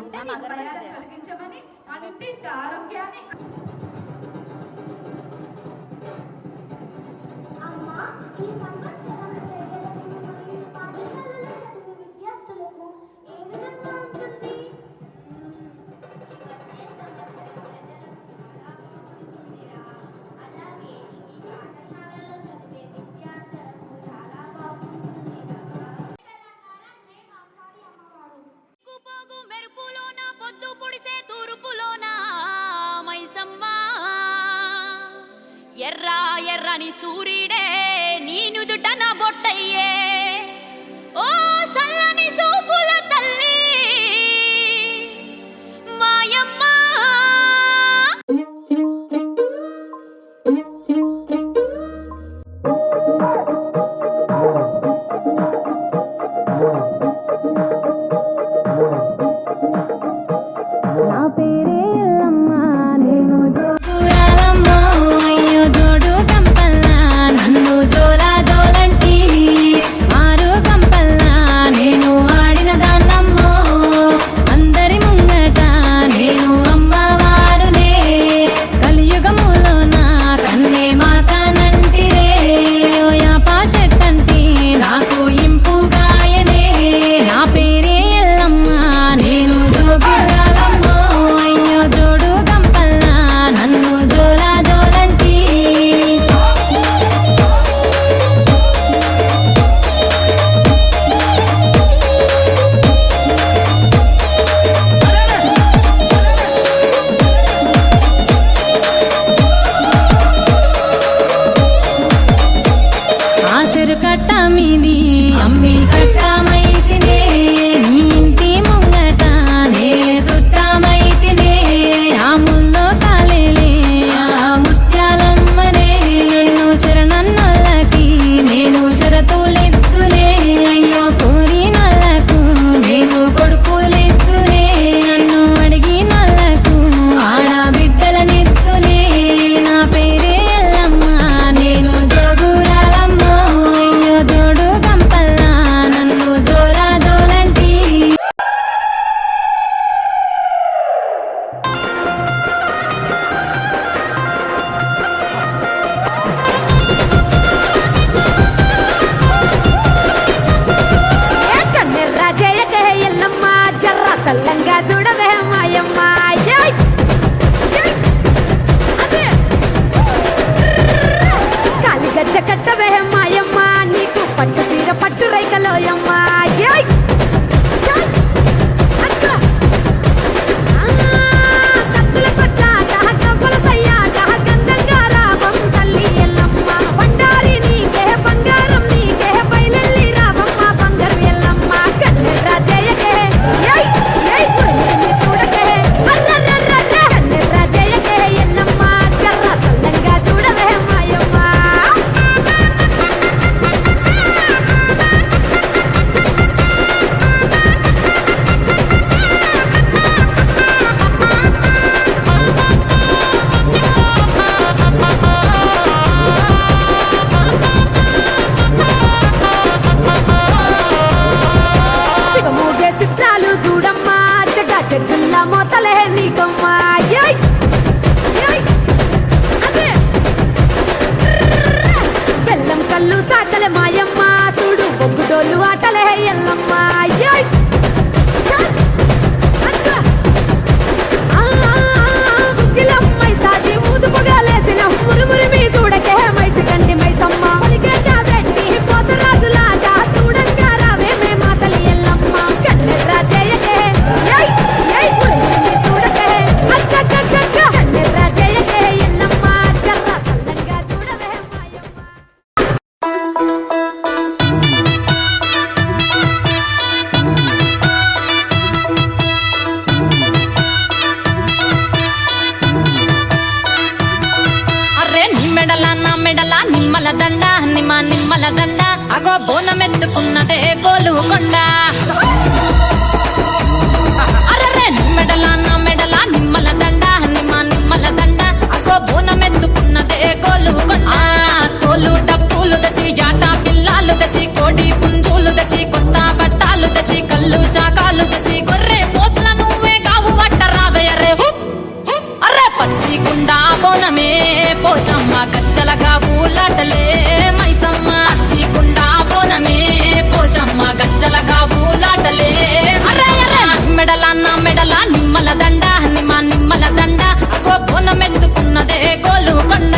ఉంటే నీకు భయాన్ని కలిగించమని వాళ్ళ ఇంటి ఆరోగ్యాన్ని ఈ సంవత్సరం ప్రజలకు మరియు పాఠశాలలో చదివే విద్యార్థులకు ఏ విధంగా ఉంటుంది? వచ్చే సంవత్సరం ప్రజలకు చాలా బాగుంటుందిరా. అలాగే ఈ పాఠశాలలో చదివే విద్యార్థులకు చాలా బాగుంటుందిరా. పోగు మెరుపులోన పొద్దు పొడిసే తూర్పులోన మైసమ్మ ఎర్ర ఎర్రని సూర్యుడే నీ నుదుటన బొట్టయ్యే ఓ సల్లని సూపుల తల్లి మాయమ్మ. నా పేరే ఎల్లమ్మ నేను జోగురాలమ్మ అయ్యో జోడు కంపల్లా నన్ను జోలా జోలంటి మారు కంపల్లా నేను ఆడిన దాన్నమ్మో అందరి ముంగట నేను అమ్మవారునే కలియుగములో నా కన్నే మాతనంటిరే ఓ యాపా చెట్టంటి నాకు ఇంపుగాయనే నా పేరే ఎల్లమ్మ నేను జోగురాలమ్మ అయ్యో జోడు గంపల్లా నన్ను జోలా జోలంటి ఆసరు కట్ట మీది అమ్మి కట్ట మైసినే నీ ఇంటి ముంగట నే సుట్టమైతినే ఆ ముల్లో కాలేలే ఆ ముత్యాలమ్మనే నన్ను శరణన్నోళ్ళకి నేను షరతులెత్తునే అయ్యో కోరినోళ్ళకు నేను కొడుకులెత్తునే నన్ను అడిగినోళ్ళకు ఆడబిడ్డలనెత్తునే నా పేరే ఎల్లమ్మ నేను జోగురాలమ్మ అయ్యో జోడు గంపల్లా నన్ను జోలా జోలంటి కన్నెర్రా జయకే ఎల్లమ్మ జర్ర సల్లంగా చూడవే మాయమ్మ కాలిగజ్జ కట్టవే మాయమ్మ నీకు పట్టు తీర పట్టు రైకలోయమ్మ కత్తుల కొట్టాట కవ్వల సయ్యాట గంధంగా రావం తల్లి ఎల్లమ్మ బండారి నీకే బంగారం నీకే బయలెల్లి రావమ్మ బంగారు ఎల్లమ్మ కన్నెర్రా జయకే ఏయ్ ఏయ్ పురుని చూడకే అర్రర్రర్ర కన్నెర్రా జయకే ఎల్లమ్మ జర్ర సల్లంగా చూడవే మాయమ్మ. సిగమూగే చిత్రాలు చూడమ్మా జగా జగ్గుల్లా మోతలే నీకమ్మా ఏయ్ ఏయ్ అదే బెల్లం కళ్ళు సాకలే మాయమ్మ చూడు బొగ్గుడోళ్ళు ఆటలే ఎల్లమ్మ ఏయ్ ఏయ్ అక్క బుగ్గిలమ్మై సాజి ఊదు పొగలేసిన మురుమురి మీ చూడకే మైసి కంటి మైసమ్మ ఒలిగేట పెట్టి పోతరాజులాట చూడంగా రావే మే మాతలి ఎల్లమ్మ కన్నెర్రా జయకే ఏయ్ ఏయ్ మురుమురి మీ చూడకే అక్కక్కక్క కన్నెర్రా జయకే ఎల్లమ్మ జర్ర సల్లంగా చూడవే మాయమ్మ. అర్రే నీ మెడల నా మెడల నిమ్మల దండ నిమ్మల దండ అగో బోనమెత్తుకున్నదే గోలుకొండ. అర్రే నీ మెడల నా మెడల నిమ్మల దండ నిమ్మల దండ అగో బోనమెత్తుకున్నదే గోలుకొండ. తోలు డప్పులు దశి జాటా పిల్లాలు దశి కోడి పుంజులు దశి కొత్త బట్టాలు దశి కళ్ళు శాకాలు దశి గొర్రె పోతుల నువ్వే కొండ